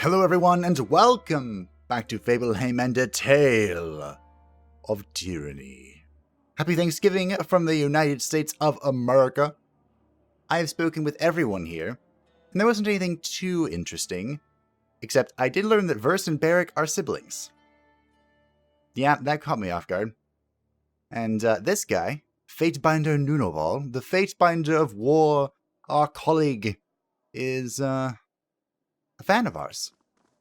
Hello everyone, and welcome back to Fatebinder Tale of Tyranny. Happy Thanksgiving from the United States of America. I have spoken with everyone here, and there wasn't anything too interesting, except I did learn that Verse and Barrick are siblings. Yeah, that caught me off guard. And this guy, Fatebinder Nunoval, the Fatebinder of War, our colleague, is a fan of ours,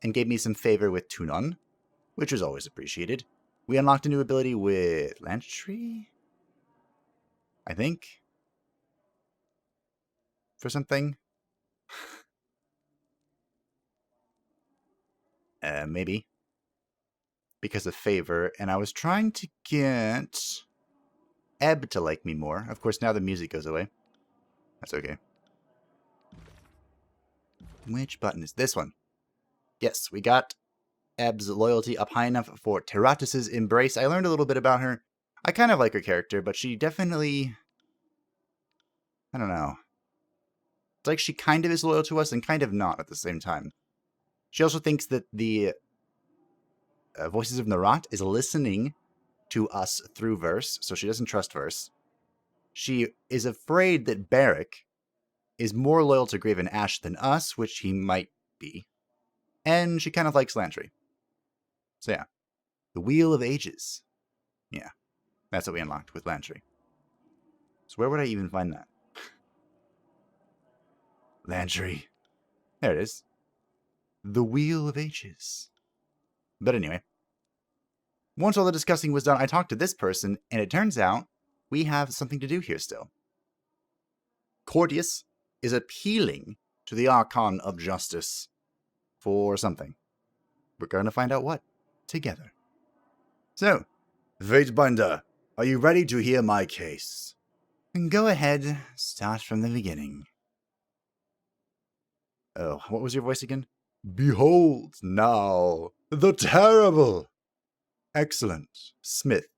and gave me some favor with Tunon, which was always appreciated. We unlocked a new ability with Lantry, I think, for something. Maybe. Because of favor, and I was trying to get Ebb to like me more. Of course, now the music goes away. That's okay. Which button is this one? Yes, we got Ebb's loyalty up high enough for Teratus's embrace. I learned a little bit about her. I kind of like her character, but she definitely... I don't know. It's like she kind of is loyal to us and kind of not at the same time. She also thinks that the Voices of Narat is listening to us through Verse, so she doesn't trust Verse. She is afraid that Barrick is more loyal to Graven Ash than us, which he might be. And she kind of likes Lantry. So yeah. The Wheel of Ages. Yeah. That's what we unlocked with Lantry. So where would I even find that? Lantry. There it is. The Wheel of Ages. But anyway. Once all the discussing was done, I talked to this person, and it turns out we have something to do here still. Kryos is appealing to the Archon of Justice for something. We're going to find out what together. So, Fatebinder, are you ready to hear my case? Go ahead, start from the beginning. Oh, what was your voice again? Behold now the terrible. Excellent. Smith,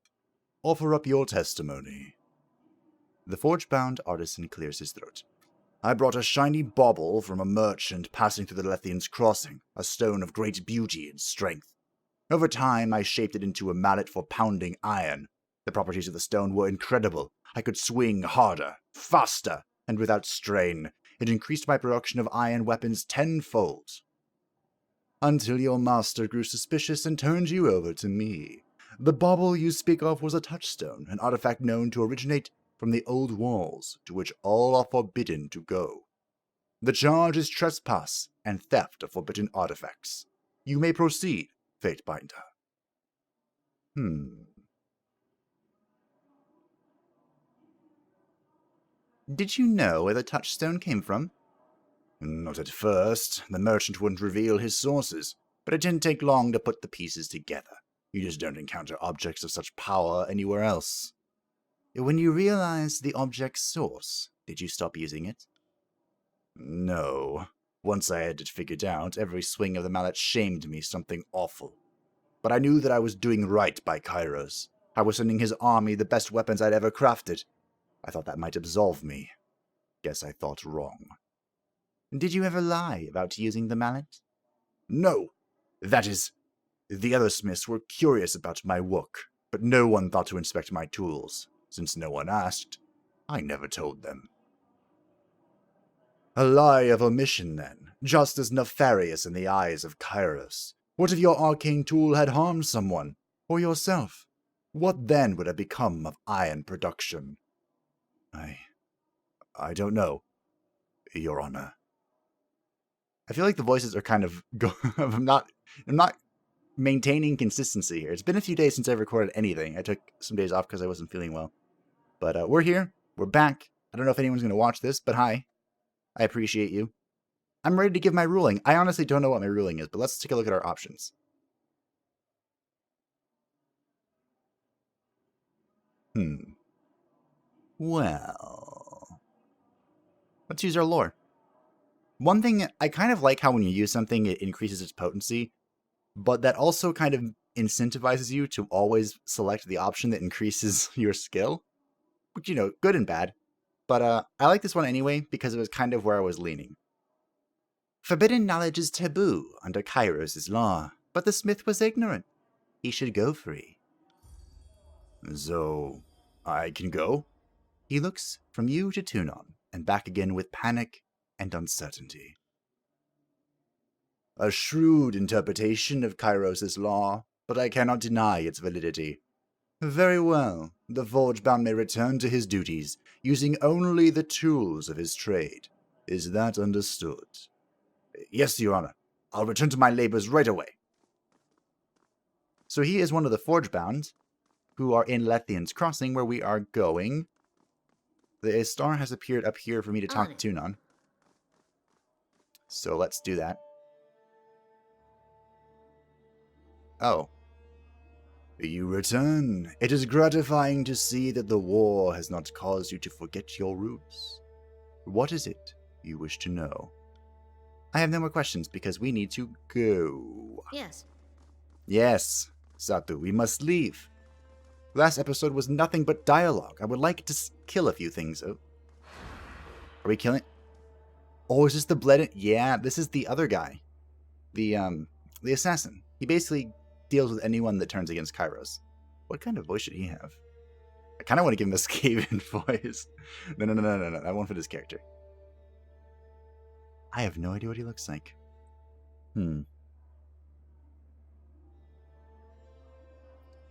offer up your testimony. The forge-bound artisan clears his throat. I brought a shiny bauble from a merchant passing through the Lethian's crossing, a stone of great beauty and strength. Over time, I shaped it into a mallet for pounding iron. The properties of the stone were incredible. I could swing harder, faster, and without strain. It increased my production of iron weapons tenfold. Until your master grew suspicious and turned you over to me. The bauble you speak of was a touchstone, an artifact known to originate from the old walls, to which all are forbidden to go. The charge is trespass and theft of forbidden artifacts. You may proceed, Fatebinder. Did you know where the touchstone came from? Not at first. The merchant wouldn't reveal his sources, but it didn't take long to put the pieces together. You just don't encounter objects of such power anywhere else. When you realized the object's source, did you stop using it? No. Once I had it figured out, every swing of the mallet shamed me something awful. But I knew that I was doing right by Kyros. I was sending his army the best weapons I'd ever crafted. I thought that might absolve me. Guess I thought wrong. Did you ever lie about using the mallet? No. That is, the other smiths were curious about my work, but no one thought to inspect my tools. Since no one asked, I never told them. A lie of omission, then, just as nefarious in the eyes of Kyros. What if your arcane tool had harmed someone, or yourself? What then would have become of iron production? I don't know, Your Honor. I feel like the voices are kind of I'm not maintaining consistency here. It's been a few days since I recorded anything. I took some days off because I wasn't feeling well. But we're here. We're back. I don't know if anyone's going to watch this, but hi. I appreciate you. I'm ready to give my ruling. I honestly don't know what my ruling is, but let's take a look at our options. Well, let's use our lore. One thing, I kind of like how when you use something, it increases its potency, but that also kind of incentivizes you to always select the option that increases your skill. Which, you know, good and bad. But I like this one anyway, because it was kind of where I was leaning. Forbidden knowledge is taboo under Kyros' law, but the smith was ignorant. He should go free. So, I can go? He looks from you to Tunon, and back again with panic and uncertainty. A shrewd interpretation of Kyros' law, but I cannot deny its validity. Very well, the forge-bound may return to his duties, using only the tools of his trade. Is that understood? Yes, Your Honor. I'll return to my labors right away. So he is one of the forge-bound, who are in Lethian's Crossing, where we are going. The star has appeared up here for me to talk to Tunon. So let's do that. Oh. You return. It is gratifying to see that the war has not caused you to forget your roots. What is it you wish to know? I have no more questions because we need to go. Yes. Yes, Satu, we must leave. Last episode was nothing but dialogue. I would like to kill a few things. Oh. Are we killing? Oh, is this the bled? Yeah, this is the other guy. The assassin. He basically deals with anyone that turns against Kyros. What kind of voice should he have? I kind of want to give him a Skaven voice. No. That won't fit his character. I have no idea what he looks like.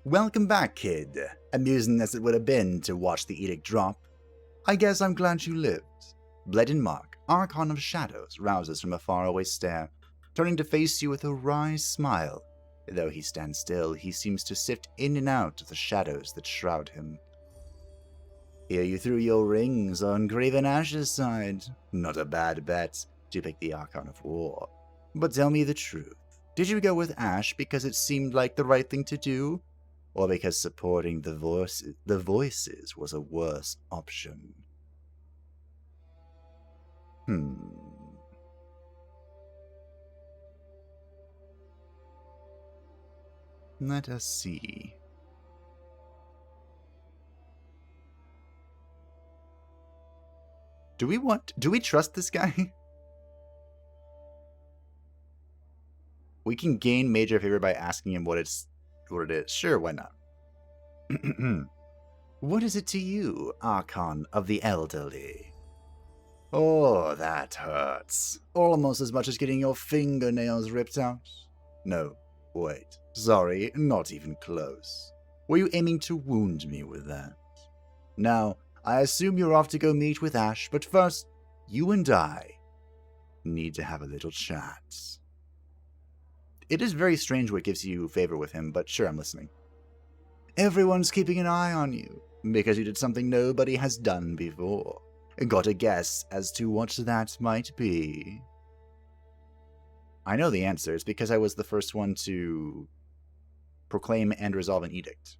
Welcome back, kid. Amusing as it would have been to watch the edict drop. I guess I'm glad you lived. Bledin Mark, Archon of Shadows, rouses from a faraway stare, turning to face you with a wry smile. Though he stands still, he seems to sift in and out of the shadows that shroud him. Here you threw your rings on Graven Ash's side. Not a bad bet to pick the Archon of War. But tell me the truth. Did you go with Ash because it seemed like the right thing to do? Or because supporting the voices was a worse option? Let us see. Do we trust this guy? We can gain major favor by asking him what it is. Sure, why not? What is it to you, Archon of the Elderly? Oh, that hurts. Almost as much as getting your fingernails ripped out. No, wait. Sorry, not even close. Were you aiming to wound me with that? Now, I assume you're off to go meet with Ash, but first, you and I need to have a little chat. It is very strange what gives you favor with him, but sure, I'm listening. Everyone's keeping an eye on you, because you did something nobody has done before. Got a guess as to what that might be? I know the answer. It's because I was the first one to proclaim and resolve an edict.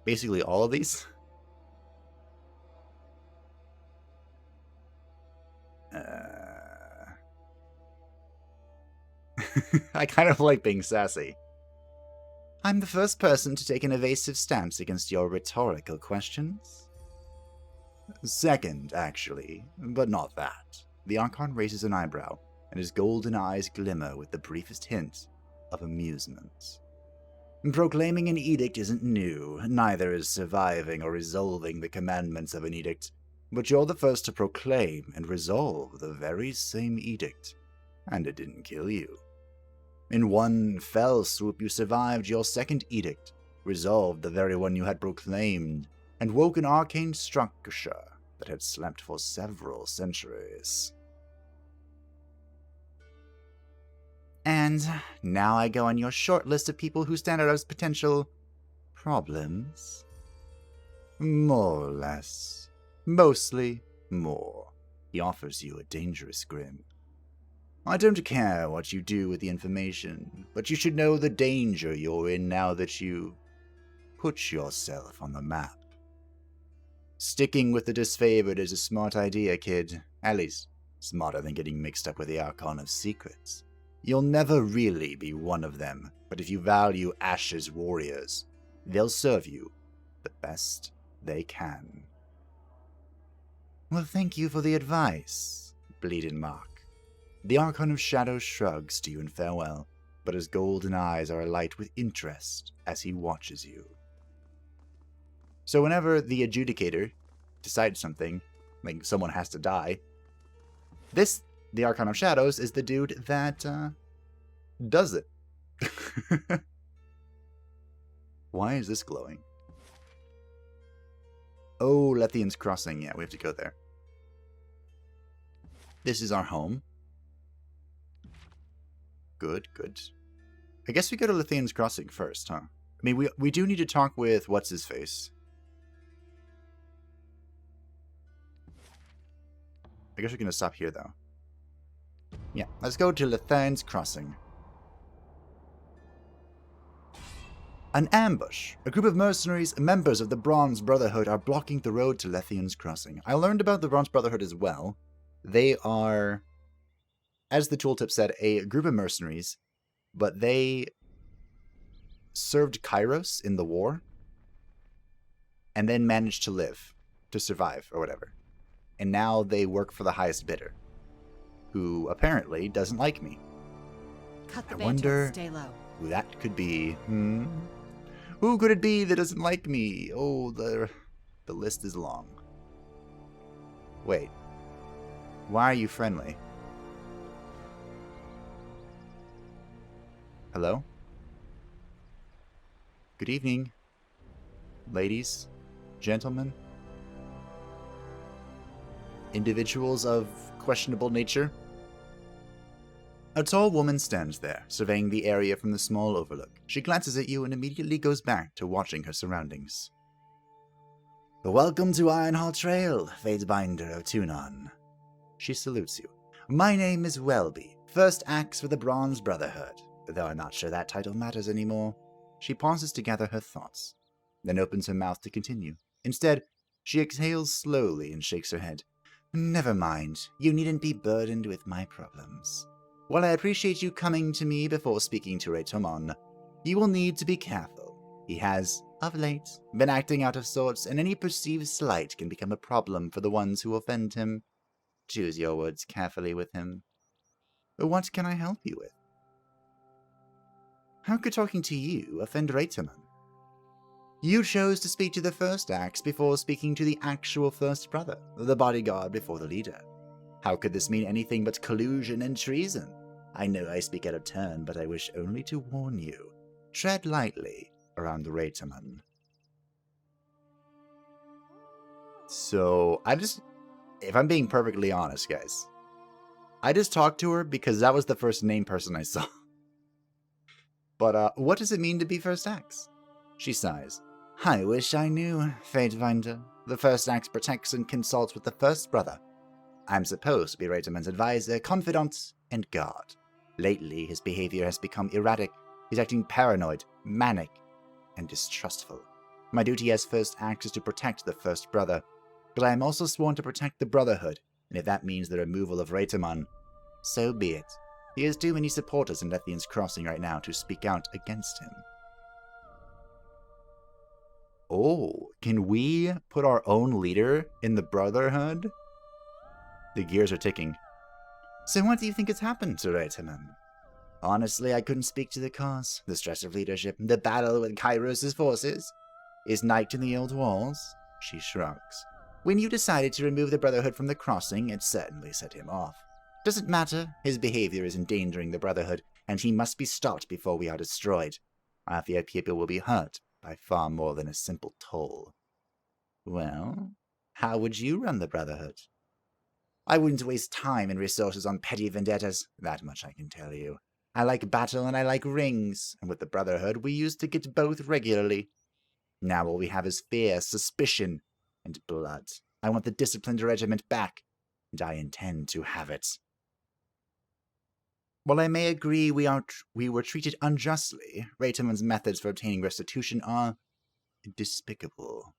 Basically all of these. I kind of like being sassy. I'm the first person to take an evasive stance against your rhetorical questions. Second, actually, but not that. The Archon raises an eyebrow, and his golden eyes glimmer with the briefest hint of amusement. Proclaiming an edict isn't new, neither is surviving or resolving the commandments of an edict, but you're the first to proclaim and resolve the very same edict, and it didn't kill you. In one fell swoop you survived your second edict, resolved the very one you had proclaimed, and woke an arcane structure that had slept for several centuries. And now I go on your short list of people who stand out as potential problems. More or less. Mostly more. He offers you a dangerous grin. I don't care what you do with the information, but you should know the danger you're in now that you put yourself on the map. Sticking with the disfavored is a smart idea, kid. At least, smarter than getting mixed up with the Archon of Secrets. You'll never really be one of them, but if you value Ash's warriors, they'll serve you the best they can. Well, thank you for the advice, Bleeding Mark. The Archon of Shadow shrugs to you in farewell, but his golden eyes are alight with interest as he watches you. So whenever the Adjudicator decides something, like someone has to die, the Archon of Shadows, is the dude that, does it. Why is this glowing? Oh, Lethian's Crossing. Yeah, we have to go there. This is our home. Good, good. I guess we go to Lethian's Crossing first, huh? I mean, we do need to talk with what's-his-face. I guess we're going to stop here, though. Yeah, let's go to Lethian's Crossing. An ambush. A group of mercenaries, members of the Bronze Brotherhood, are blocking the road to Lethian's Crossing. I learned about the Bronze Brotherhood as well. They are, as the tooltip said, a group of mercenaries, but they served Kyros in the war, and then managed to survive, or whatever. And now they work for the highest bidder, who apparently doesn't like me. Cut the I wonder stay low. who that could be. Who could it be that doesn't like me? Oh, the list is long. Wait. Why are you friendly? Hello? Good evening, ladies, gentlemen, individuals of questionable nature. A tall woman stands there, surveying the area from the small overlook. She glances at you and immediately goes back to watching her surroundings. Welcome to Ironhall Trail, Fatebinder of Tunon. She salutes you. My name is Welby, first axe for the Bronze Brotherhood, though I'm not sure that title matters anymore. She pauses to gather her thoughts, then opens her mouth to continue. Instead, she exhales slowly and shakes her head. Never mind, you needn't be burdened with my problems. While I appreciate you coming to me before speaking to Tunon, you will need to be careful. He has, of late, been acting out of sorts, and any perceived slight can become a problem for the ones who offend him. Choose your words carefully with him. What can I help you with? How could talking to you offend Tunon? You chose to speak to the first axe before speaking to the actual first brother, the bodyguard before the leader. How could this mean anything but collusion and treason? I know I speak out of turn, but I wish only to warn you. Tread lightly around Tunon. So, if I'm being perfectly honest, guys, I just talked to her because that was the first named person I saw. But, what does it mean to be first axe? She sighs. I wish I knew, Fatebinder. The first axe protects and consults with the first brother. I'm supposed to be Tumon's advisor, confidant, and guard. Lately, his behavior has become erratic. He's acting paranoid, manic, and distrustful. My duty as first axe is to protect the first brother, but I am also sworn to protect the Brotherhood, and if that means the removal of Tumon, so be it. He has too many supporters in Lethian's Crossing right now to speak out against him. Oh, can we put our own leader in the Brotherhood? The gears are ticking. So what do you think has happened to Tumon? Honestly, I couldn't speak to the cause. The stress of leadership, the battle with Kyros' forces. Is night in the old walls? She shrugs. When you decided to remove the Brotherhood from the crossing, it certainly set him off. Doesn't matter, his behavior is endangering the Brotherhood, and he must be stopped before we are destroyed. I fear people will be hurt by far more than a simple toll. Well, how would you run the Brotherhood? I wouldn't waste time and resources on petty vendettas, that much I can tell you. I like battle and I like rings, and with the Brotherhood we used to get both regularly. Now all we have is fear, suspicion, and blood. I want the disciplined regiment back, and I intend to have it. While I may agree we were treated unjustly, Tumon's methods for obtaining restitution are despicable.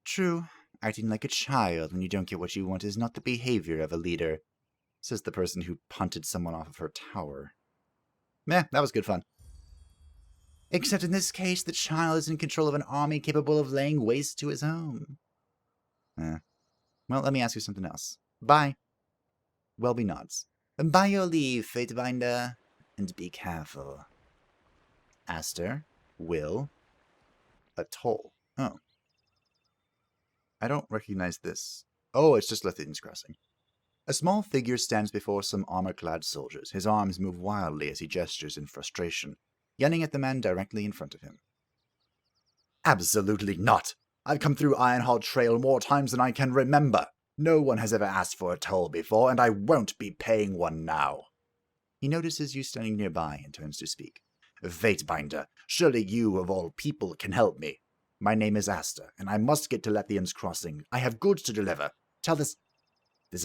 True, acting like a child when you don't get what you want is not the behavior of a leader, says the person who punted someone off of her tower. Meh, that was good fun. Except in this case, the child is in control of an army capable of laying waste to his home. Well, let me ask you something else. Bye. Welby nods. By your leave, Fatebinder, and be careful. Aster, Will, a toll. Oh. I don't recognize this. Oh, it's just Lethian's Crossing. A small figure stands before some armor-clad soldiers. His arms move wildly as he gestures in frustration, yelling at the man directly in front of him. Absolutely not! I've come through Ironhall Trail more times than I can remember. No one has ever asked for a toll before, and I won't be paying one now. He notices you standing nearby and turns to speak. Fatebinder, surely you, of all people, can help me. My name is Aster, and I must get to Lethian's Crossing. I have goods to deliver. Tell this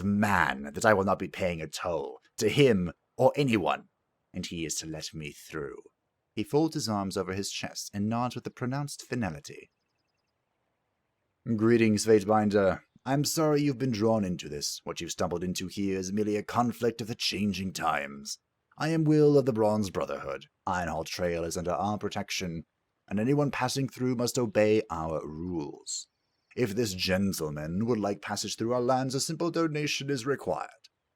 man that I will not be paying a toll, to him or anyone, and he is to let me through. He folds his arms over his chest and nods with a pronounced finality. Greetings, Fatebinder. I'm sorry you've been drawn into this. What you've stumbled into here is merely a conflict of the changing times. I am Will of the Bronze Brotherhood. Ironhall Trail is under our protection, and anyone passing through must obey our rules. If this gentleman would like passage through our lands, a simple donation is required.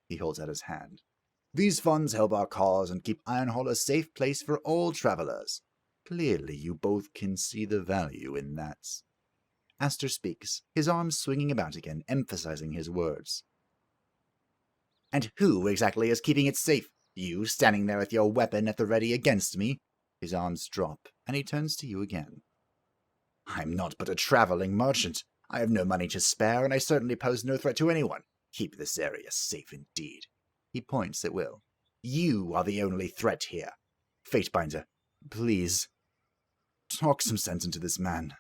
He holds out his hand. These funds help our cause and keep Ironhall a safe place for all travelers. Clearly you both can see the value in that. Aster speaks, his arms swinging about again, emphasizing his words. And who exactly is keeping it safe? You, standing there with your weapon at the ready against me? His arms drop, and he turns to you again. I'm not but a traveling merchant. I have no money to spare, and I certainly pose no threat to anyone. Keep this area safe indeed. He points at Will. You are the only threat here. Fatebinder, please, talk some sense into this man.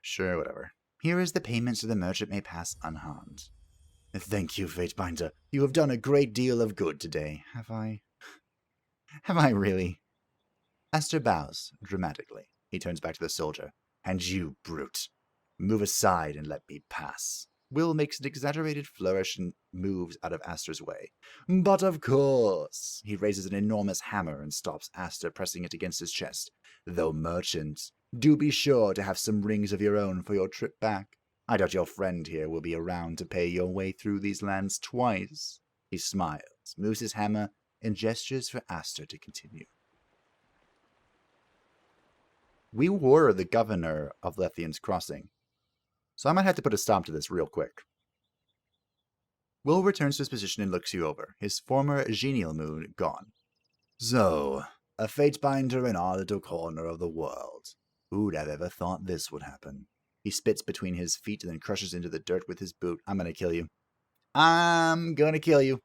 Sure, whatever. Here is the payment so the merchant may pass unharmed. Thank you, Fatebinder. You have done a great deal of good today. Have I? Have I really? Aster bows dramatically. He turns back to the soldier. And you, brute, move aside and let me pass. Will makes an exaggerated flourish and moves out of Aster's way. But of course! He raises an enormous hammer and stops Aster, pressing it against his chest. Though merchant, do be sure to have some rings of your own for your trip back. I doubt your friend here will be around to pay your way through these lands twice. He smiles, moves his hammer, and gestures for Aster to continue. We were the governor of Lethian's Crossing, so I might have to put a stop to this real quick. Will returns to his position and looks you over, his former genial mood gone. So, a Fatebinder in our little corner of the world. Who'd have ever thought this would happen? He spits between his feet and then crushes into the dirt with his boot. I'm gonna kill you. I'm gonna kill you.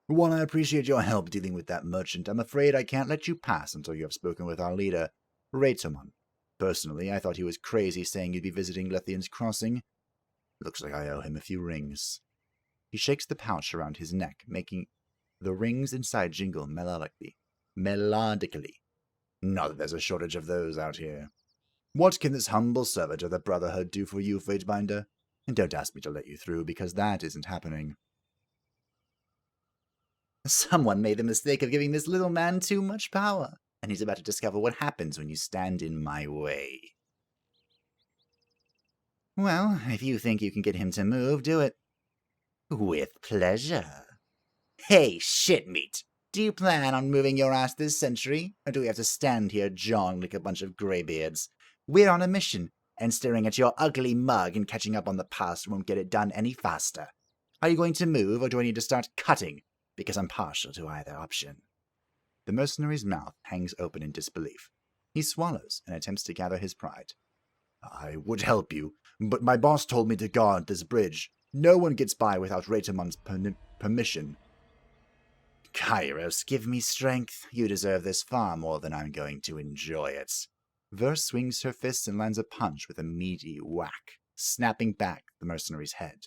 While I appreciate your help dealing with that merchant, I'm afraid I can't let you pass until you have spoken with our leader, Tunon. Personally, I thought he was crazy saying you'd be visiting Lethian's Crossing. Looks like I owe him a few rings. He shakes the pouch around his neck, making the rings inside jingle melodically. Not that there's a shortage of those out here. What can this humble servant of the Brotherhood do for you, Fatebinder? And don't ask me to let you through, because that isn't happening. Someone made the mistake of giving this little man too much power, and he's about to discover what happens when you stand in my way. Well, if you think you can get him to move, do it. With pleasure. Hey, shitmeat! Do you plan on moving your ass this century, or do we have to stand here jawing like a bunch of greybeards? We're on a mission, and staring at your ugly mug and catching up on the past won't get it done any faster. Are you going to move, or do I need to start cutting? Because I'm partial to either option. The mercenary's mouth hangs open in disbelief. He swallows and attempts to gather his pride. I would help you, but my boss told me to guard this bridge. No one gets by without Raytamon's permission. Kyros, give me strength. You deserve this far more than I'm going to enjoy it. Verse swings her fist and lands a punch with a meaty whack, snapping back the mercenary's head.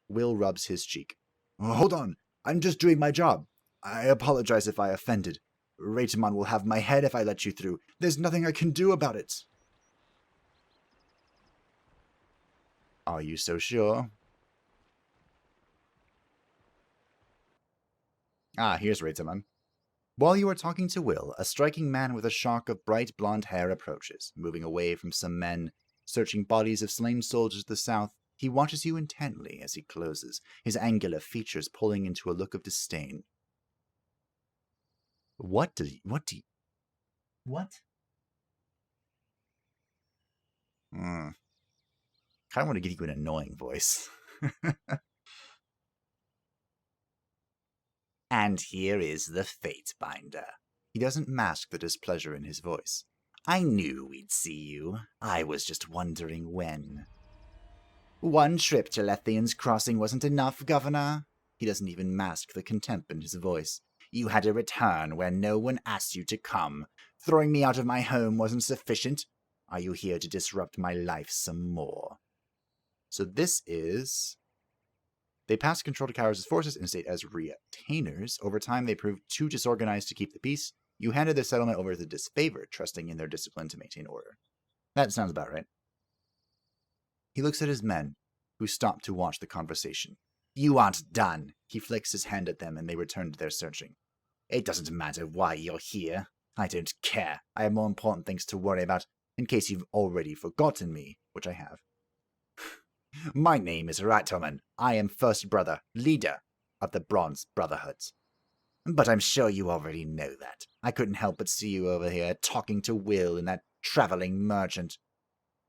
Will rubs his cheek. Hold on, I'm just doing my job. I apologize if I offended. Raytamon will have my head if I let you through. There's nothing I can do about it. Are you so sure? Ah, here's Raytamon. While you are talking to Will, a striking man with a shock of bright blonde hair approaches, moving away from some men searching bodies of slain soldiers to the south. He watches you intently as he closes, his angular features pulling into a look of disdain. What? Kind of want to give you an annoying voice. And here is the Fatebinder. He doesn't mask the displeasure in his voice. I knew we'd see you. I was just wondering when. One trip to Lethian's Crossing wasn't enough, Governor. He doesn't even mask the contempt in his voice. You had to return where no one asked you to come. Throwing me out of my home wasn't sufficient. Are you here to disrupt my life some more? So this is... They passed control to Kyros' forces in state as retainers. Over time, they proved too disorganized to keep the peace. You handed their settlement over to the disfavored, trusting in their discipline to maintain order. That sounds about right. He looks at his men, who stop to watch the conversation. You aren't done. He flicks his hand at them, and they return to their searching. It doesn't matter why you're here. I don't care. I have more important things to worry about, in case you've already forgotten me, which I have. My name is Ratoman. I am First Brother, leader of the Bronze Brotherhoods. But I'm sure you already know that. I couldn't help but see you over here talking to Will and that traveling merchant.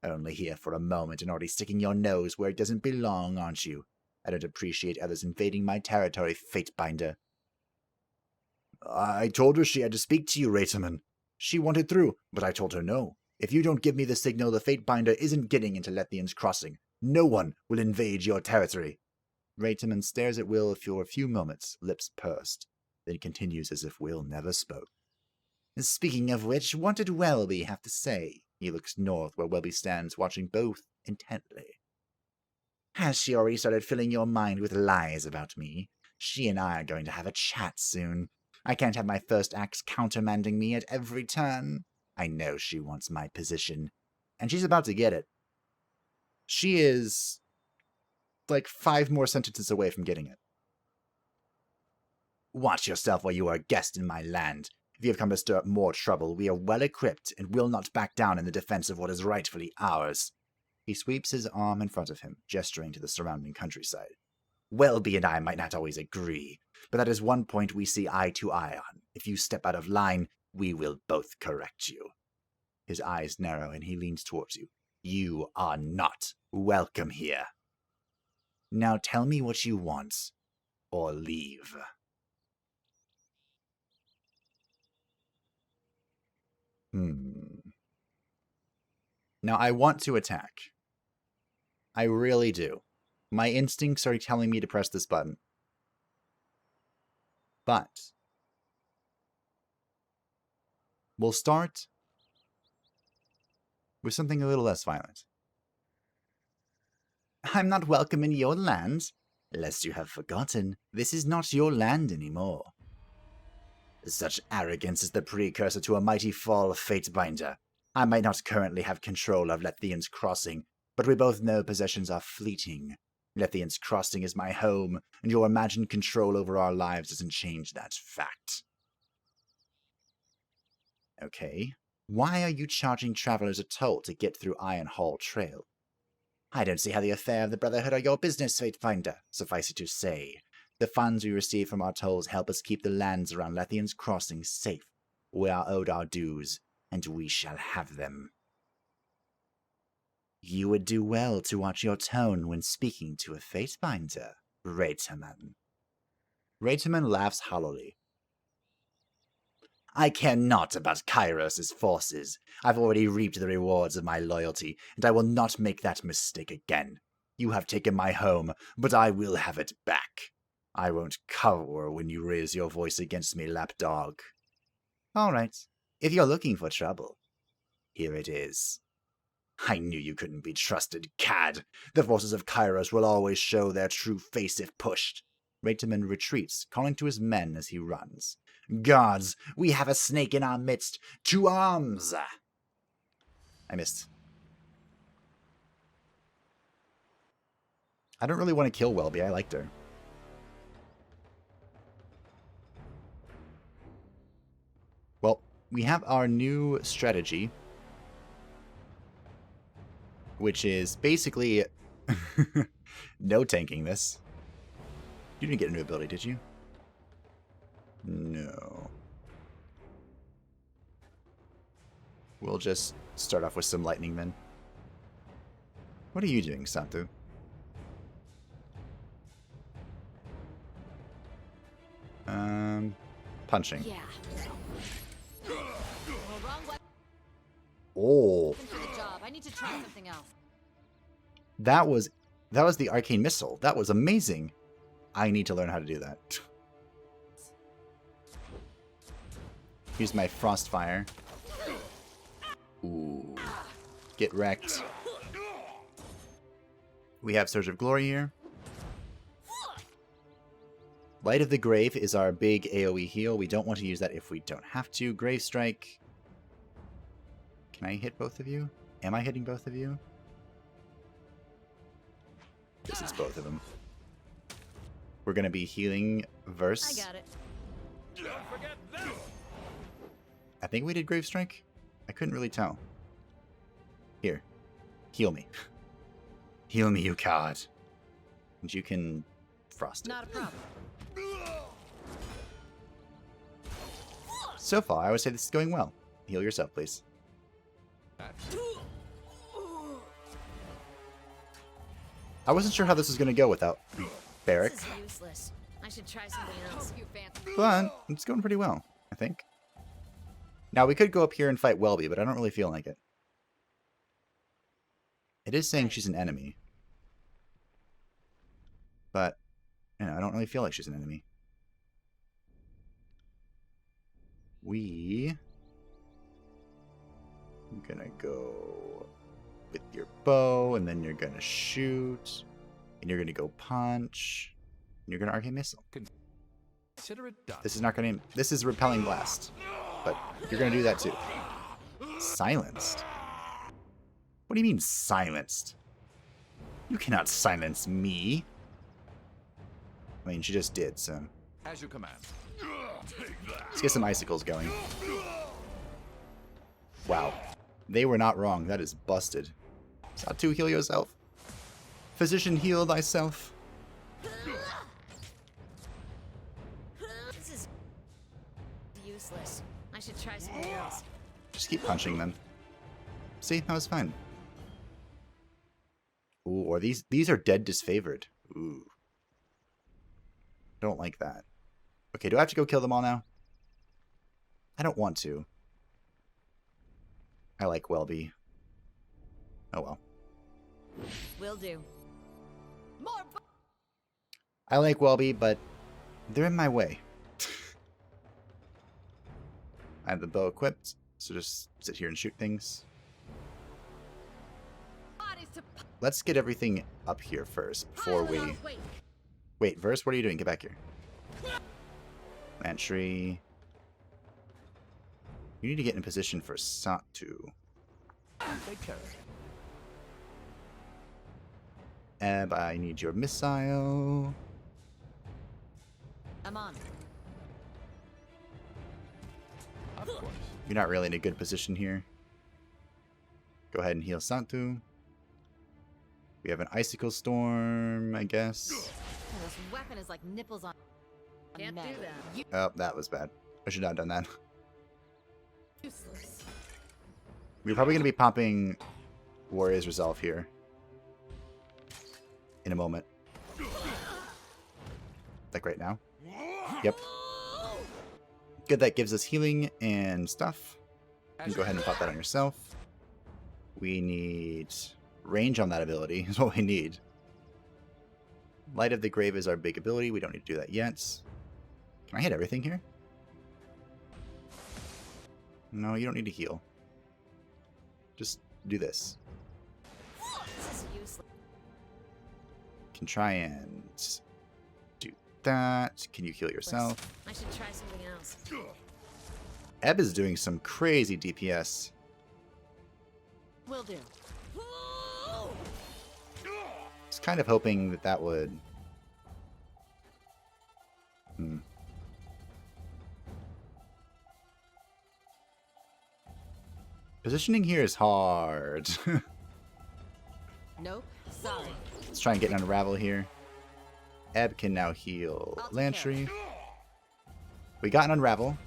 Only here for a moment and already sticking your nose where it doesn't belong, aren't you? I don't appreciate others invading my territory, Fatebinder. I told her she had to speak to you, Raytamon. She wanted through, but I told her no. If you don't give me the signal, the Fatebinder isn't getting into Lethian's Crossing. No one will invade your territory. Raytamon stares at Will for a few moments, lips pursed, then continues as if Will never spoke. Speaking of which, what did Welby have to say? He looks north where Welby stands, watching both intently. Has she already started filling your mind with lies about me? She and I are going to have a chat soon. I can't have my first acts countermanding me at every turn. I know she wants my position, and she's about to get it. She is like 5 more sentences away from getting it. Watch yourself while you are a guest in my land. If you have come to stir up more trouble, we are well equipped and will not back down in the defense of what is rightfully ours. He sweeps his arm in front of him, gesturing to the surrounding countryside. Welby and I might not always agree, but that is one point we see eye to eye on. If you step out of line, we will both correct you. His eyes narrow and he leans towards you. You are not welcome here. Now tell me what you want, or leave. Now I want to attack. I really do. My instincts are telling me to press this button. But we'll start with something a little less violent. I'm not welcome in your land. Lest you have forgotten, this is not your land anymore. Such arrogance is the precursor to a mighty fall, Fatebinder. I might not currently have control of Lethian's Crossing, but we both know possessions are fleeting. Lethian's Crossing is my home, and your imagined control over our lives doesn't change that fact. Okay, why are you charging travelers a toll to get through Iron Hall Trail? I don't see how the affair of the Brotherhood are your business, Fatebinder. Suffice it to say, the funds we receive from our tolls help us keep the lands around Lethian's Crossing safe. We are owed our dues, and we shall have them. You would do well to watch your tone when speaking to a Fatebinder, Raytamon. Raytamon laughs hollowly. I care not about Kyros' forces. I've already reaped the rewards of my loyalty, and I will not make that mistake again. You have taken my home, but I will have it back. I won't cower when you raise your voice against me, lapdog. All right, if you're looking for trouble, here it is. I knew you couldn't be trusted, cad. The forces of Kyros will always show their true face if pushed. Raytamon retreats, calling to his men as he runs. Gods, we have a snake in our midst. To arms! I missed. I don't really want to kill Welby. I liked her. Well, we have our new strategy, which is basically no tanking this. You didn't get a new ability, did you? No. We'll just start off with some lightning then. What are you doing, Satu? Punching. Yeah. Oh. I need to try something else. That was the arcane missile. That was amazing. I need to learn how to do that. Use my frost fire. Ooh. Get wrecked. We have Surge of Glory here. Light of the Grave is our big AoE heal. We don't want to use that if we don't have to. Grave Strike. Can I hit both of you? Am I hitting both of you? This is both of them. We're going to be healing Verse. I got it. Don't forget this. I think we did Grave Strike. I couldn't really tell. Here. Heal me. Heal me, you coward. And you can frost it. Not a problem. So far, I would say this is going well. Heal yourself, please. I wasn't sure how this was going to go without Barrack, This is useless. I should try something else. You fancy. but it's going pretty well, I think. Now, we could go up here and fight Welby, but I don't really feel like it. It is saying she's an enemy. But, you know, I don't really feel like she's an enemy. I'm gonna go with your bow, and then you're gonna shoot, and you're gonna go punch, and you're gonna arcane missile. Consider it done. This is not gonna. This is repelling blast, but you're gonna do that too. Silenced. What do you mean silenced? You cannot silence me. I mean, she just did, so. As you command. Let's get some icicles going. Wow. They were not wrong. That is busted. Satu, heal yourself. Physician, heal thyself. This is useless. I should try something else. Just keep punching them. See, that was fine. Ooh, or these are dead disfavored. Ooh. Don't like that. Okay, do I have to go kill them all now? I don't want to. I like Welby. Oh well. Will do. More. I like Welby, but they're in my way. I have the bow equipped, so just sit here and shoot things. Bodies to Let's get everything up here first before we... Wait. Wait, Verse, what are you doing? Get back here. Mantry. You need to get in position for Satu. Take care. Eb, I need your missile. I'm on. Of course. You're not really in a good position here. Go ahead and heal Satu. We have an Icicle Storm, I guess. This weapon is like nipples on. Can't do that. Oh, that was bad. I should not have done that. Useless. We're probably going to be popping Warrior's Resolve here. In a moment. Like right now. Yep. Good, that gives us healing and stuff. You can go ahead and pop that on yourself. We need range on that ability is what we need. Light of the Grave is our big ability. We don't need to do that yet. Can I hit everything here? No, you don't need to heal. Just do this. This is useless. Can try and do that. Can you heal yourself? I should try something else. Ebb is doing some crazy DPS. Will do. I was kind of hoping that that would... Positioning here is hard. Nope. Sorry. Let's try and get an unravel here. Ebb can now heal I'll take Lantry. We got an unravel.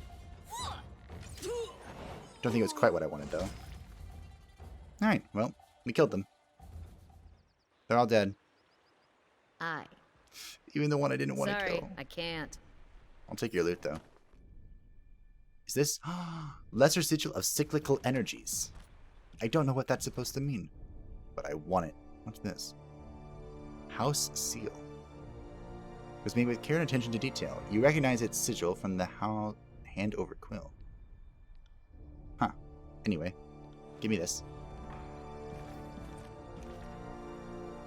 Don't think it was quite what I wanted though. Alright, well, we killed them. They're all dead. Aye. Even the one I didn't want to Sorry, kill. I can't. I'll take your loot though. Is this lesser sigil of cyclical energies? I don't know what that's supposed to mean, but I want it. What's this? House seal. It was made with care and attention to detail. You recognize its sigil from the hand over quill. Huh. Anyway, give me this.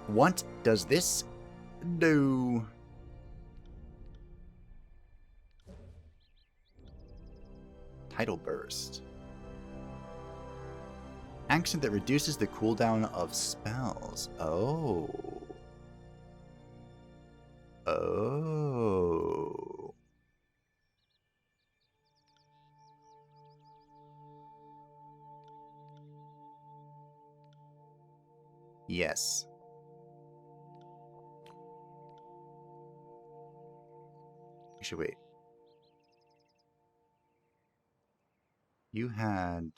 What does this do? Tidal Burst. Action that reduces the cooldown of spells. Oh. Oh. Yes. Actually, wait. You had...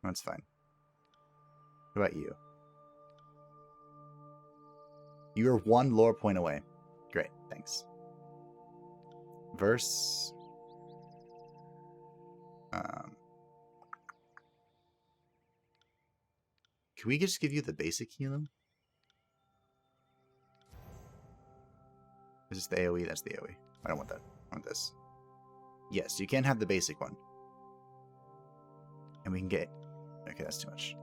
That's fine. What about you? You're one lore point away. Great, thanks. Verse... Can we just give you the basic healing? Is this the AoE? That's the AoE. I don't want that. I want this. Yes, you can have the basic one. And we can get... Okay, that's too much.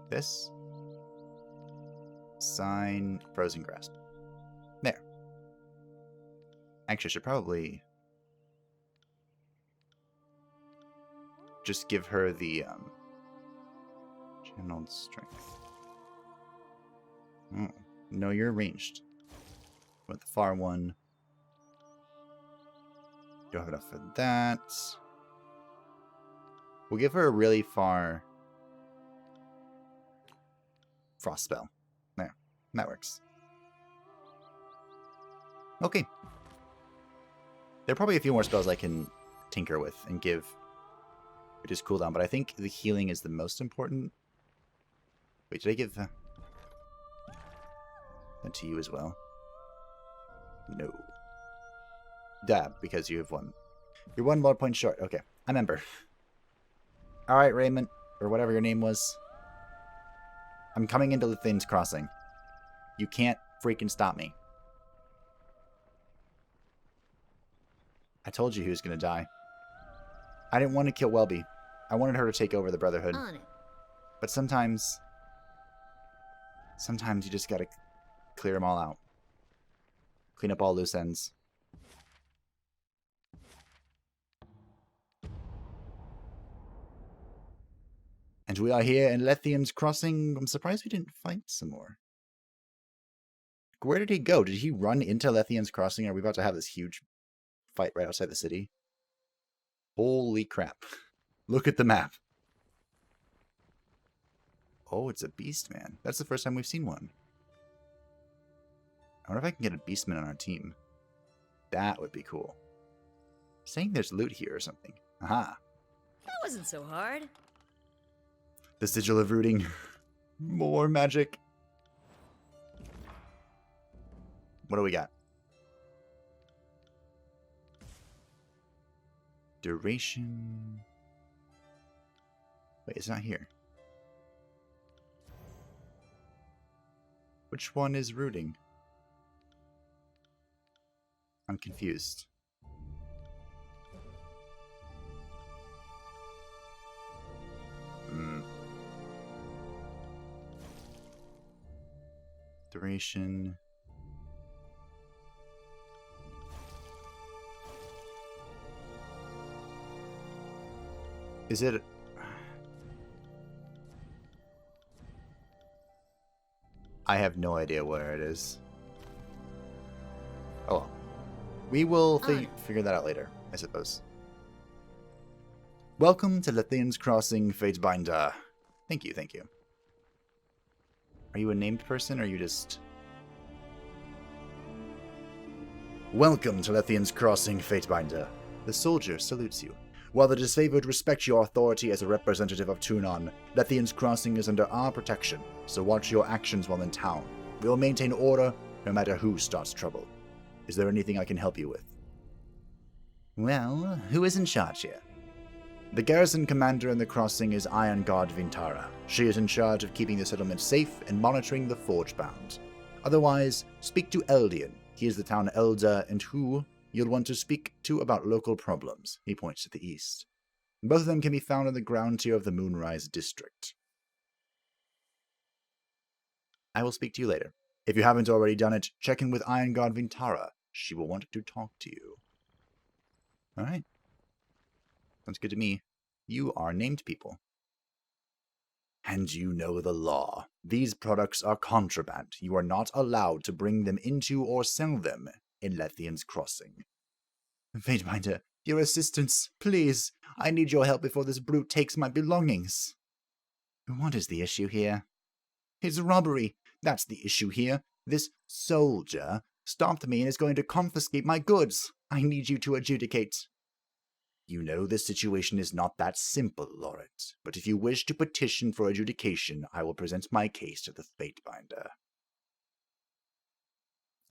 This. Sign Frozen Grasp. There. Actually, I should probably... just give her the... Channeled Strength. Oh. No, you're ranged. With the far one. Don't have enough for that. We'll give her a really far frost spell. There. That works. Okay. There are probably a few more spells I can tinker with and give reduce cooldown, but I think the healing is the most important. Wait, did I give that to you as well? No. Dab, because you have one. You're one more point short. Okay, I remember. Alright, Raymond, or whatever your name was. I'm coming into Lithian's Crossing. You can't freaking stop me. I told you he was going to die. I didn't want to kill Welby. I wanted her to take over the Brotherhood. On it. But sometimes you just gotta clear them all out. Clean up all loose ends. And we are here in Lethian's Crossing. I'm surprised we didn't fight some more. Where did he go? Did he run into Lethian's Crossing? Are we about to have this huge fight right outside the city? Holy crap. Look at the map. Oh, it's a Beastman. That's the first time we've seen one. I wonder if I can get a Beastman on our team. That would be cool. Saying there's loot here or something. Aha. That wasn't so hard. The Sigil of Rooting. More magic. What do we got? Duration. Wait, it's not here. Which one is rooting? I'm confused. Duration. Is it... I have no idea where it is. Oh well. We will figure that out later, I suppose. Welcome to Lethean's Crossing, Fatebinder. Thank you, thank you. Are you a named person, or are you just... Welcome to Lethean's Crossing, Fatebinder. The soldier salutes you. While the disfavored respect your authority as a representative of Tunon, Lethean's Crossing is under our protection, so watch your actions while in town. We will maintain order, no matter who starts trouble. Is there anything I can help you with? Well, who is in charge here? The garrison commander in the crossing is Iron Guard Vintara. She is in charge of keeping the settlement safe and monitoring the forge bound. Otherwise, speak to Eldian. He is the town elder and who you'll want to speak to about local problems. He points to the east. Both of them can be found in the ground tier of the Moonrise District. I will speak to you later. If you haven't already done it, check in with Iron Guard Vintara. She will want to talk to you. Alright. Sounds good to me. You are named people. And you know the law. These products are contraband. You are not allowed to bring them into or sell them in Lethean's Crossing. Fatebinder, your assistance, please. I need your help before this brute takes my belongings. What is the issue here? It's robbery. That's the issue here. This soldier stopped me and is going to confiscate my goods. I need you to adjudicate. You know the situation is not that simple, Lawrence, but if you wish to petition for adjudication, I will present my case to the Fatebinder.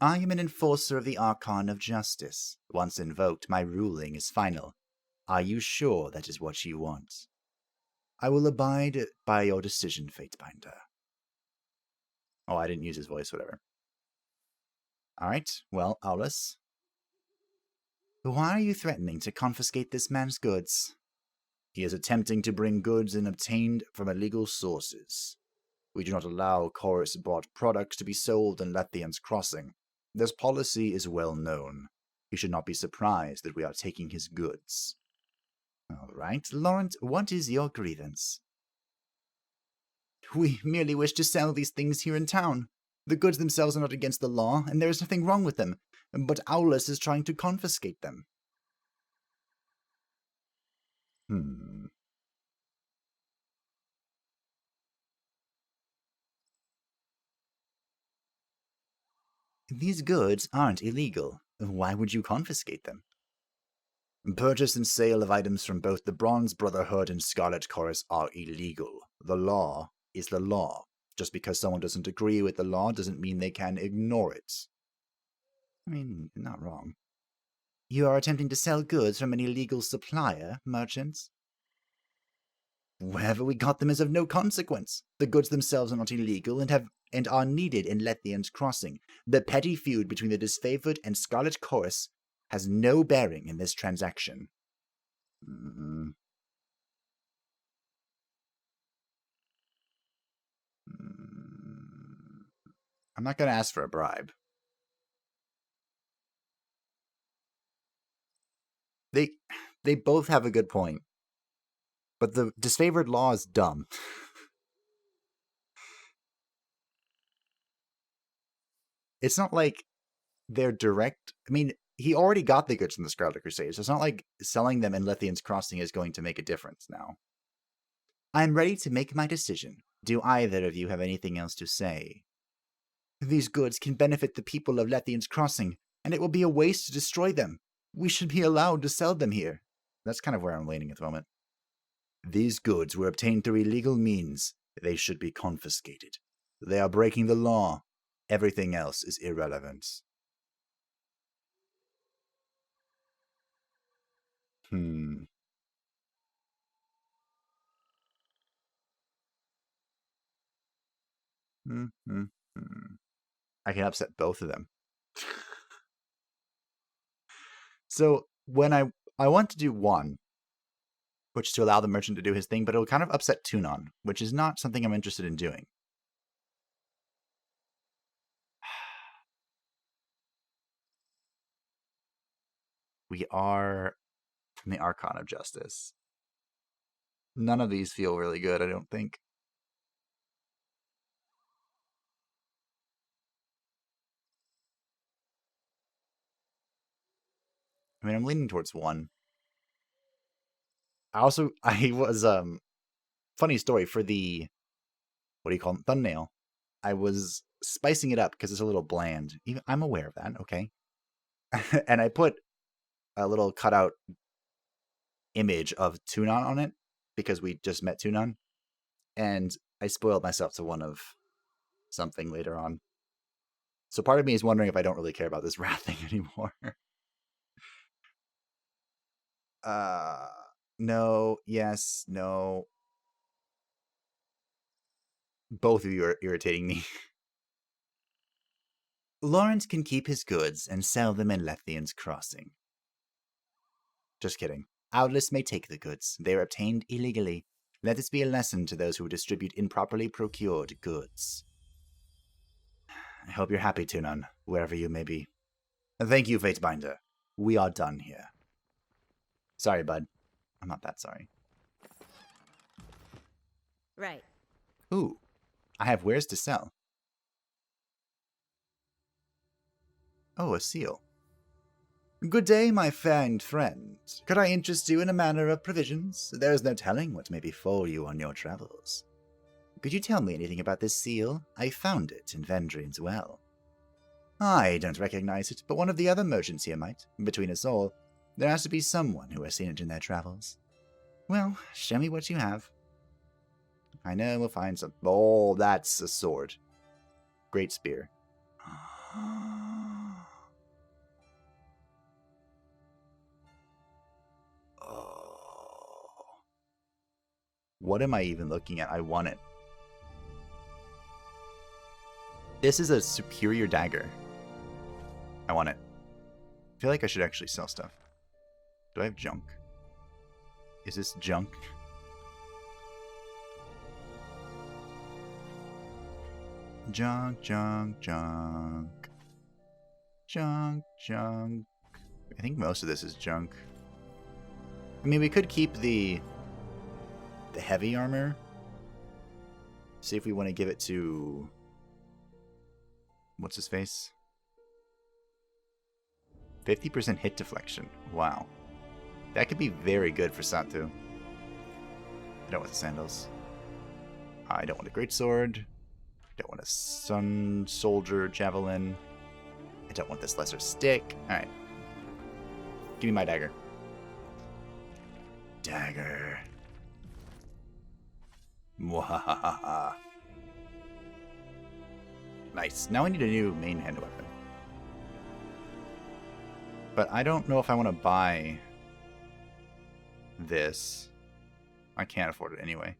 I am an enforcer of the Archon of Justice. Once invoked, my ruling is final. Are you sure that is what you want? I will abide by your decision, Fatebinder. Oh, I didn't use his voice, whatever. Alright, well, Aulus. Why are you threatening to confiscate this man's goods? He is attempting to bring goods in obtained from illegal sources. We do not allow Kyros-bought products to be sold in Lethean's Crossing. This policy is well known. He should not be surprised that we are taking his goods. All right, Lawrence, what is your grievance? We merely wish to sell these things here in town. The goods themselves are not against the law, and there is nothing wrong with them, but Aulus is trying to confiscate them. These goods aren't illegal. Why would you confiscate them? Purchase and sale of items from both the Bronze Brotherhood and Scarlet Chorus are illegal. The law is the law. Just because someone doesn't agree with the law doesn't mean they can ignore it. I mean, not wrong. You are attempting to sell goods from an illegal supplier, merchants? Wherever we got them is of no consequence. The goods themselves are not illegal and are needed in Lethean's Crossing. The petty feud between the disfavored and Scarlet Chorus has no bearing in this transaction. I'm not going to ask for a bribe. They both have a good point. But the disfavored law is dumb. It's not like they're direct. I mean, he already got the goods from the Scarlet Crusade, so it's not like selling them in Lethean's Crossing is going to make a difference now. I am ready to make my decision. Do either of you have anything else to say? These goods can benefit the people of Lethean's Crossing, and it will be a waste to destroy them. We should be allowed to sell them here. That's kind of where I'm leaning at the moment. These goods were obtained through illegal means. They should be confiscated. They are breaking the law. Everything else is irrelevant. I can upset both of them. So when I want to do one, which is to allow the merchant to do his thing, but it'll kind of upset Tunon, which is not something I'm interested in doing. We are from the Archon of Justice. None of these feel really good, I don't think. I mean, I'm leaning towards one. I was, funny story, for the, what do you call it, thumbnail, I was spicing it up because it's a little bland. Even I'm aware of that, okay? And I put a little cutout image of Tunon on it because we just met Tunon, and I spoiled myself to one of something later on. So part of me is wondering if I don't really care about this wrath thing anymore. No, yes, no. Both of you are irritating me. Lawrence can keep his goods and sell them in Lethian's Crossing. Just kidding. Outlis may take the goods. They are obtained illegally. Let this be a lesson to those who distribute improperly procured goods. I hope you're happy, Tunon, wherever you may be. Thank you, Fatebinder. We are done here. Sorry, bud. I'm not that sorry. Right. Ooh, I have wares to sell. Oh, a seal. Good day, my fair friend. Could I interest you in a matter of provisions? There is no telling what may befall you on your travels. Could you tell me anything about this seal? I found it in Vendrian's well. I don't recognize it, but one of the other merchants here might. Between us all, there has to be someone who has seen it in their travels. Well, show me what you have. I know we'll find some. Oh, that's a sword. Great spear. What am I even looking at? I want it. This is a superior dagger. I want it. I feel like I should actually sell stuff. Do I have junk? Is this junk? Junk, junk, junk. Junk, junk. I think most of this is junk. I mean, we could keep the heavy armor. See if we want to give it to... What's his face? 50% hit deflection. Wow. That could be very good for Satu. I don't want the sandals. I don't want a greatsword. I don't want a sun soldier javelin. I don't want this lesser stick. Alright. Give me my dagger. Dagger. Mwahaha. Nice. Now I need a new main hand weapon. But I don't know if I want to buy this. I can't afford it anyway.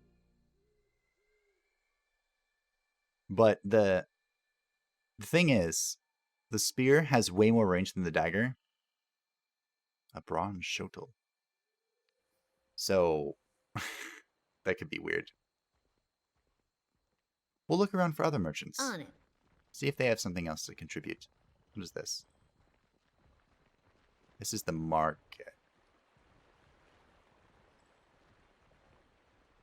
But the thing is, the spear has way more range than the dagger. A bronze shotel. So, that could be weird. We'll look around for other merchants. On it. See if they have something else to contribute. What is this? This is the market.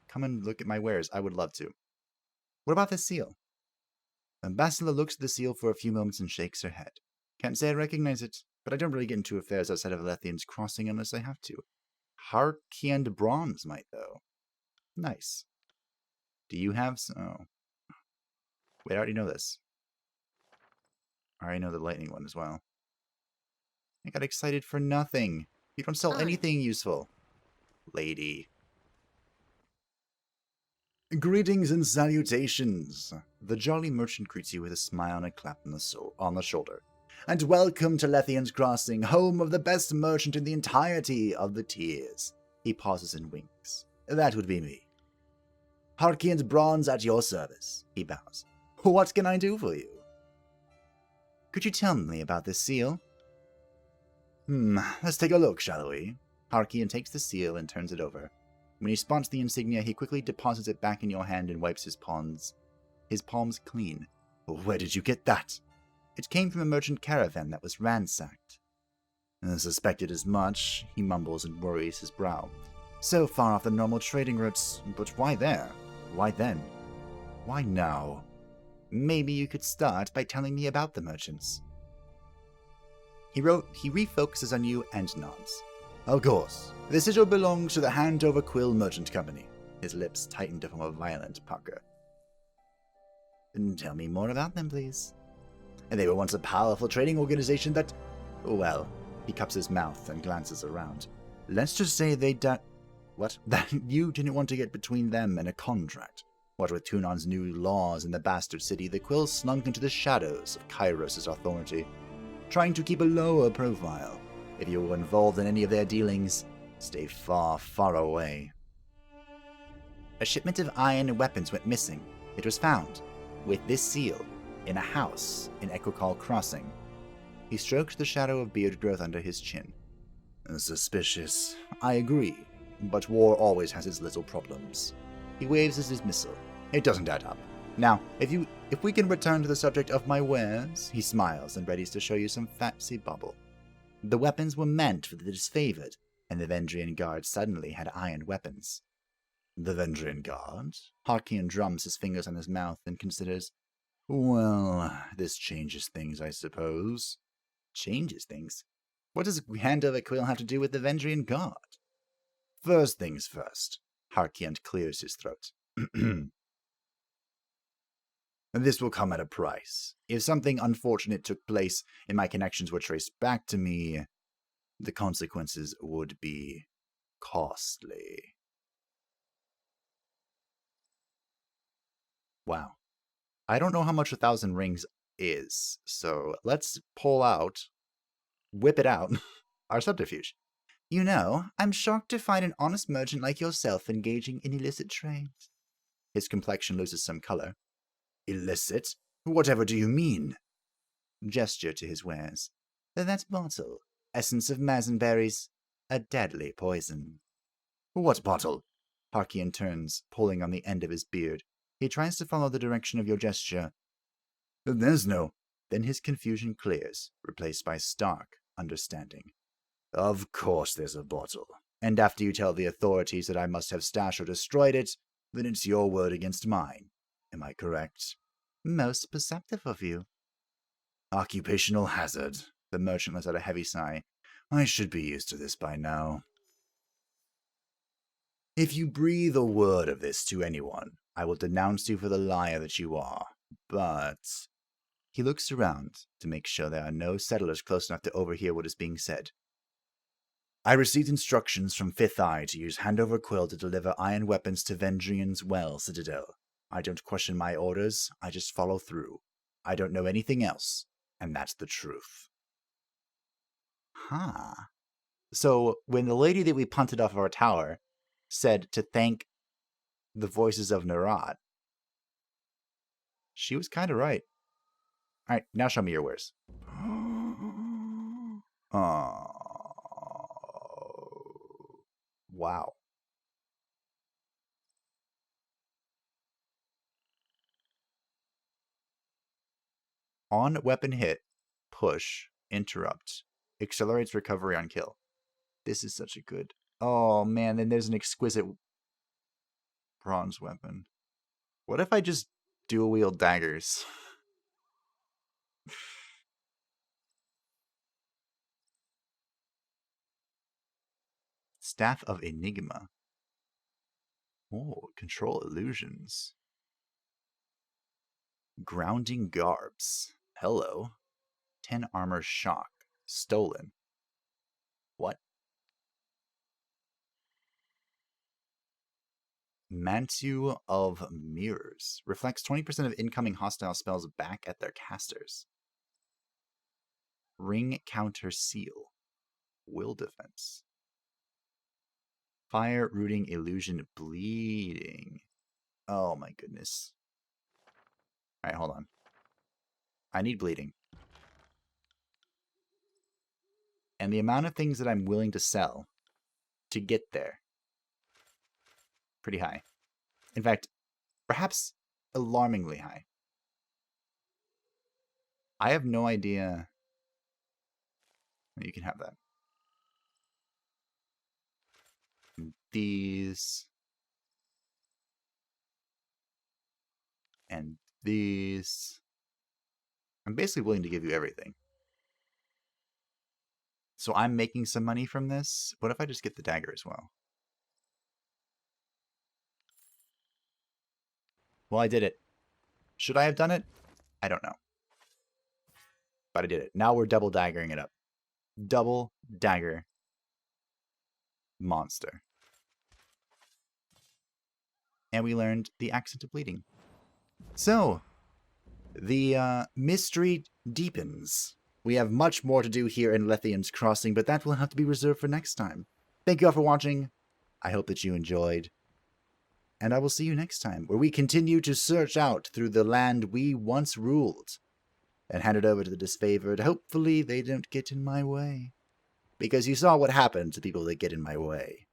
Come and look at my wares. I would love to. What about this seal? Ambassador looks at the seal for a few moments and shakes her head. Can't say I recognize it, but I don't really get into affairs outside of Lethian's Crossing unless I have to. Harkiand Bronze might, though. Nice. Do you have some... Oh. Wait, I already know this. I already know the lightning one as well. I got excited for nothing. You don't sell anything useful. Lady. Greetings and salutations. The jolly merchant greets you with a smile and a clap on the shoulder. And welcome to Lethian's Crossing, home of the best merchant in the entirety of the tiers. He pauses and winks. That would be me. Harkian's Bronze at your service. He bows. What can I do for you? Could you tell me about this seal? Let's take a look, shall we? Harkian takes the seal and turns it over. When he spots the insignia, he quickly deposits it back in your hand and wipes his palms clean. Where did you get that? It came from a merchant caravan that was ransacked. I suspected as much, he mumbles and worries his brow. So far off the normal trading routes, but why there? Why then? Why now? Maybe you could start by telling me about the merchants. He refocuses on you and nods. Of course. The sigil belongs to the Hand-Over Quill Merchant Company. His lips tightened to form a violent pucker. Tell me more about them, please. They were once a powerful trading organization that... Well, he cups his mouth and glances around. Let's just say What? That you didn't want to get between them and a contract. What with Tunon's new laws in the bastard city, the Quill slunk into the shadows of Kyros' authority, trying to keep a lower profile. If you were involved in any of their dealings, stay far, far away. A shipment of iron weapons went missing. It was found, with this seal, in a house in Equicall Crossing. He stroked the shadow of beard growth under his chin. Suspicious. I agree, but war always has its little problems. He waves his dismissal. It doesn't add up. Now, if we can return to the subject of my wares, he smiles and readies to show you some fancy bubble. The weapons were meant for the disfavored, and the Vendrian Guard suddenly had iron weapons. The Vendrian Guard? Harkian drums his fingers on his mouth and considers, well, this changes things, I suppose. Changes things? What does Hand-Over Quill have to do with the Vendrian Guard? First things first. Harkian clears his throat. This will come at a price. If something unfortunate took place and my connections were traced back to me, the consequences would be costly. Wow. I don't know how much 1,000 rings is, so let's whip it out, our subterfuge. You know, I'm shocked to find an honest merchant like yourself engaging in illicit trades. His complexion loses some color. Illicit? Whatever do you mean? Gesture to his wares. That bottle. Essence of mazenberries. A deadly poison. What bottle? Harkian turns, pulling on the end of his beard. He tries to follow the direction of your gesture. There's no... Then his confusion clears, replaced by stark understanding. Of course there's a bottle. And after you tell the authorities that I must have stashed or destroyed it, then it's your word against mine. Am I correct? Most perceptive of you. Occupational hazard. The merchant lets out a heavy sigh. I should be used to this by now. If you breathe a word of this to anyone, I will denounce you for the liar that you are. But... He looks around to make sure there are no settlers close enough to overhear what is being said. I received instructions from Fifth Eye to use Hand-Over Quill to deliver iron weapons to Vendrian's Well Citadel. I don't question my orders, I just follow through. I don't know anything else, and that's the truth. Huh. So, when the lady that we punted off our tower said to thank the voices of Narad, she was kind of right. Alright, now show me your wares. Oh. Wow. On weapon hit, push, interrupt, accelerates recovery on kill. This is such a good... Oh man, then there's an exquisite bronze weapon. What if I just dual wield daggers? Staff of Enigma. Oh, control illusions. Grounding garbs. Hello. 10 armor shock. Stolen. What? Mantu of Mirrors. Reflects 20% of incoming hostile spells back at their casters. Ring counter seal. Will defense. Fire rooting illusion bleeding. Oh my goodness. Alright, hold on. I need bleeding. And the amount of things that I'm willing to sell to get there, pretty high. In fact, perhaps alarmingly high. I have no idea. You can have that. these. And these. I'm basically willing to give you everything. So I'm making some money from this. What if I just get the dagger as well? Well, I did it. Should I have done it? I don't know. But I did it. Now we're double daggering it up. Double dagger monster. And we learned the accent of bleeding. So, the mystery deepens. We have much more to do here in Lethian's Crossing, but that will have to be reserved for next time. Thank you all for watching. I hope that you enjoyed. And I will see you next time, where we continue to search out through the land we once ruled, and hand it over to the disfavored. Hopefully they don't get in my way. Because you saw what happened to people that get in my way.